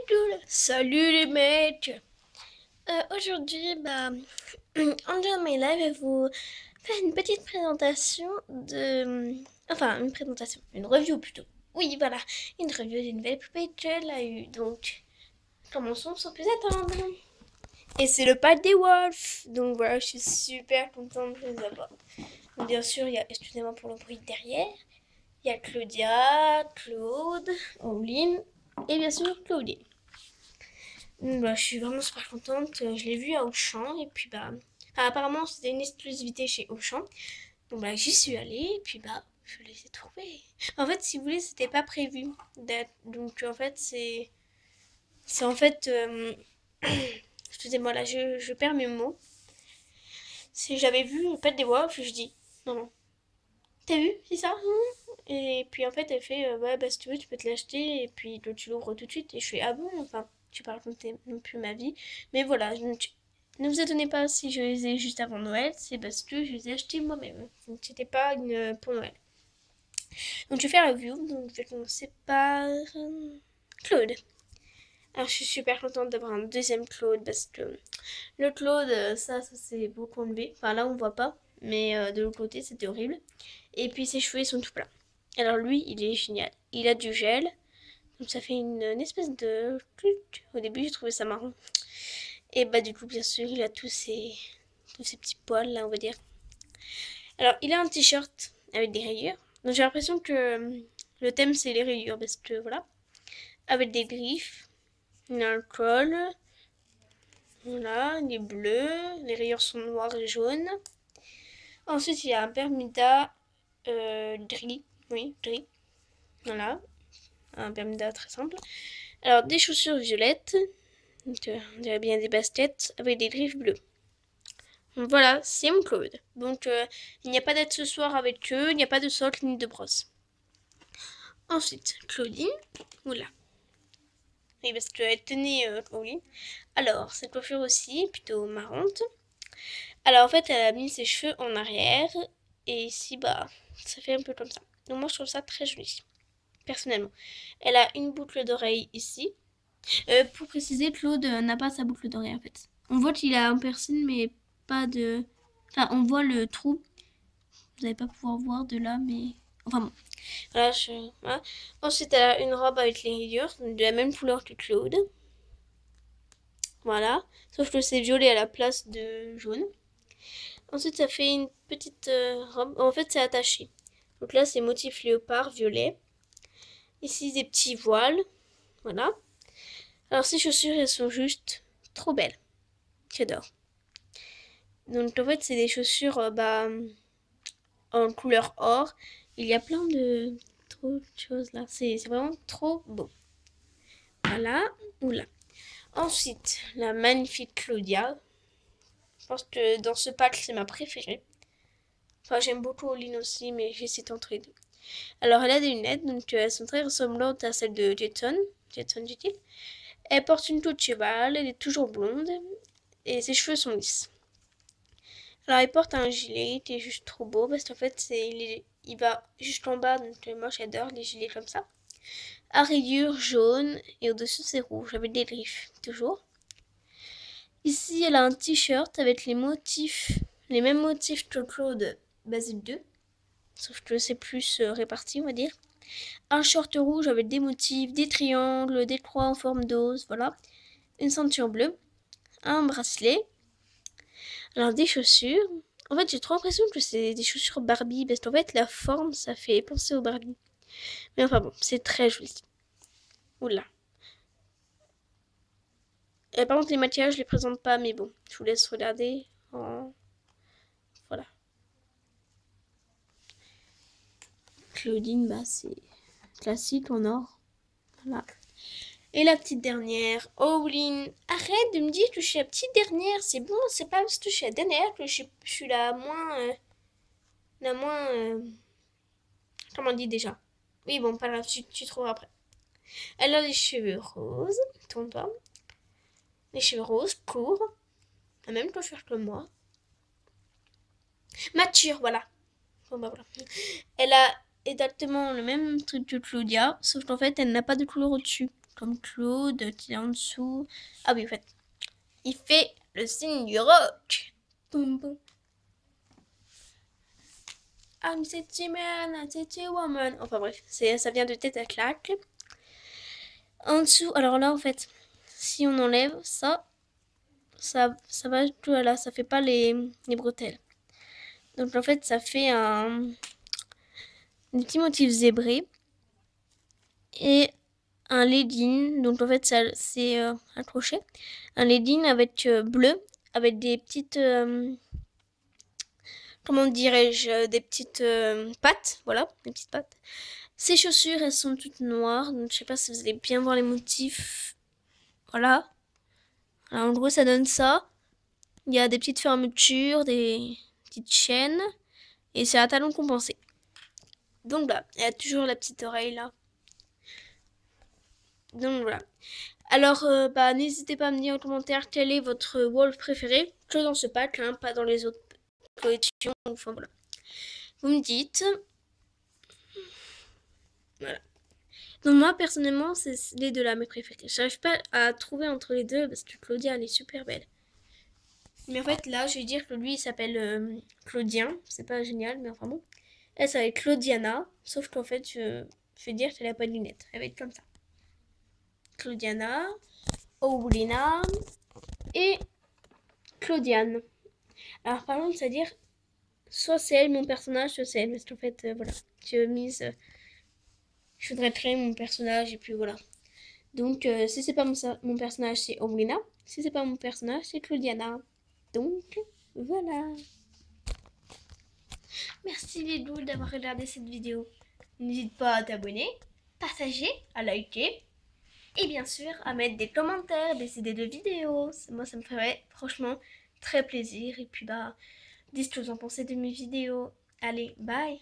cool. Salut les mecs. Aujourd'hui, Angel My Life va vous faire une petite présentation Enfin, une présentation, une review plutôt. Oui, voilà, une review d'une nouvelle poupée qu'elle a eue. Donc, commençons sans plus attendre. Et c'est le pack des Wolves. Donc voilà, je suis super contente de les avoir. Donc, bien sûr, il y a, excusez-moi pour le bruit derrière, il y a Claudia, Claude, Oline et bien sûr Claudie. Je suis vraiment super contente. Je l'ai vu à Auchan et puis apparemment c'était une exclusivité chez Auchan. Donc j'y suis allée et puis je les ai trouvés. En fait, si vous voulez, c'était pas prévu d'être. Donc en fait, c'est en fait excusez-moi là, je perds mes mots. Si j'avais vu le pet des Wolves, je dis non non. T'as vu, c'est ça? Et puis en fait, elle fait ouais, si tu veux, tu peux te l'acheter et puis tu l'ouvres tout de suite. Et je fais ah bon, enfin, je vais pas raconter non plus ma vie. Mais voilà, ne vous étonnez pas si je les ai juste avant Noël, c'est parce que je les ai achetés moi-même. Donc c'était pas une pour Noël. Donc je vais faire la review, donc je vais commencer par Claude. Alors je suis super contente d'avoir un deuxième Claude parce que le Claude, ça c'est beaucoup enlevé. Enfin là on voit pas, mais de l'autre côté c'était horrible. Et puis ses cheveux ils sont tout plats. Alors lui il est génial. Il a du gel, donc ça fait une espèce de truc. Au début j'ai trouvé ça marrant. Et du coup bien sûr il a tous ces petits poils là on va dire. Alors il a un t-shirt avec des rayures. Donc j'ai l'impression que le thème c'est les rayures parce que voilà. Avec des griffes. Il a un col. Voilà, il est bleu. Les rayures sont noires et jaunes. Ensuite il y a un Bermuda gris. Oui, gris. Voilà. Un Bermuda très simple. Alors des chaussures violettes. Donc, on dirait bien des baskets avec des griffes bleues. Donc, voilà, c'est mon Claude. Donc il n'y a pas d'accessoires avec eux, il n'y a pas de socle ni de brosse. Ensuite, Claudine. Oula. Oui, parce qu'elle tenait Claudine. Alors, cette coiffure aussi, plutôt marrante. Alors en fait, elle a mis ses cheveux en arrière. Et ici, ça fait un peu comme ça. Donc moi, je trouve ça très joli. Personnellement. Elle a une boucle d'oreille ici. Pour préciser, Claude n'a pas sa boucle d'oreille en fait. On voit qu'il a un piercing, mais pas de... Enfin, on voit le trou. Vous n'allez pas pouvoir voir de là, mais... Enfin bon. Voilà, voilà. Ensuite, elle a une robe avec les rayures, de la même couleur que Claude. Voilà. Sauf que c'est violet à la place de jaune. Ensuite, ça fait une petite robe. En fait, c'est attaché. Donc là, c'est motif léopard violet. Ici, des petits voiles. Voilà. Alors, ces chaussures, elles sont juste trop belles. J'adore. Donc, en fait, c'est des chaussures en couleur or. Il y a plein de choses là. C'est vraiment trop beau. Voilà. Oula. Ensuite, la magnifique Claudia. Je pense que dans ce pack, c'est ma préférée. Enfin, j'aime beaucoup Oline aussi, mais j'hésite entre les deux. Alors, elle a des lunettes, donc elles sont très ressemblantes à celles de Jetson. Jetson, dit-il. Elle porte une queue de cheval, elle est toujours blonde, et ses cheveux sont lisses. Alors, elle porte un gilet qui est juste trop beau, parce qu'en fait, il va jusqu'en bas, donc moi j'adore les gilets comme ça. À rayures jaune, et au-dessus c'est rouge, avec des griffes, toujours. Ici, elle a un t-shirt avec les mêmes motifs que Claude Basile 2, sauf que c'est plus réparti, on va dire. Un short rouge avec des motifs, des triangles, des croix en forme d'os, voilà. Une ceinture bleue, un bracelet. Alors des chaussures. En fait, j'ai trop l'impression que c'est des chaussures Barbie, parce qu'en fait, la forme, ça fait penser aux Barbie. Mais enfin bon, c'est très joli. Oula. Par contre, les maquillages, je les présente pas, mais bon, je vous laisse regarder. Voilà. Claudine, c'est classique en or. Voilà. Et la petite dernière, Oline. Arrête de me dire que je suis la petite dernière. C'est bon, c'est pas parce que je suis la dernière que je suis la moins... comment on dit déjà? Oui, bon, pas grave, tu trouveras après. Elle a les cheveux roses. Tourne-toi. Les cheveux roses, courts. La même coiffure que moi. Mature, voilà. Bon, voilà. Elle a exactement le même truc que Claudia, sauf qu'en fait, elle n'a pas de couleur au-dessus. comme Claude qui est en dessous. Ah oui, en fait, il fait le signe du rock. Boum, boum. I'm city man, I'm city woman. Enfin bref, ça vient de Tête à Claque. En dessous, alors là en fait, si on enlève ça va, voilà, ça fait pas les bretelles. Donc en fait, ça fait un petit motif zébré et un legging. Donc en fait, c'est un crochet, un legging avec bleu, avec des petites, comment dirais-je, des petites pattes, voilà, des petites pattes. Ces chaussures, elles sont toutes noires, donc je sais pas si vous allez bien voir les motifs. Voilà. Alors, en gros, ça donne ça. Il y a des petites fermetures, des petites chaînes, et c'est un talon compensé. Donc là, il y a toujours la petite oreille là. Donc voilà. Alors, n'hésitez pas à me dire en commentaire quel est votre wolf préféré, que dans ce pack, hein, pas dans les autres collections. Enfin voilà. Vous me dites. Voilà. Donc moi, personnellement, c'est les deux là mes préférés. J'arrive pas à trouver entre les deux parce que Claudia, elle est super belle. Mais en fait, là, je vais dire que lui, il s'appelle Claudien. C'est pas génial, mais enfin bon. Elle, ça va être Claudiana. Sauf qu'en fait, je vais dire qu'elle a pas de lunettes. Elle va être comme ça. Claudiana, Aulina et Claudiane. Alors, par contre, c'est-à-dire, soit c'est elle mon personnage, soit c'est elle. Parce qu'en fait, voilà. Je voudrais créer mon personnage et puis voilà. Donc, si c'est pas mon personnage, c'est Aulina. Si c'est pas mon personnage, c'est Claudiana. Donc, voilà. Merci les loups d'avoir regardé cette vidéo. N'hésite pas à t'abonner, partager, à liker et bien sûr à mettre des commentaires, des idées de vidéos. Moi ça me ferait franchement très plaisir. Et puis dites ce que vous en pensez de mes vidéos. Allez, bye.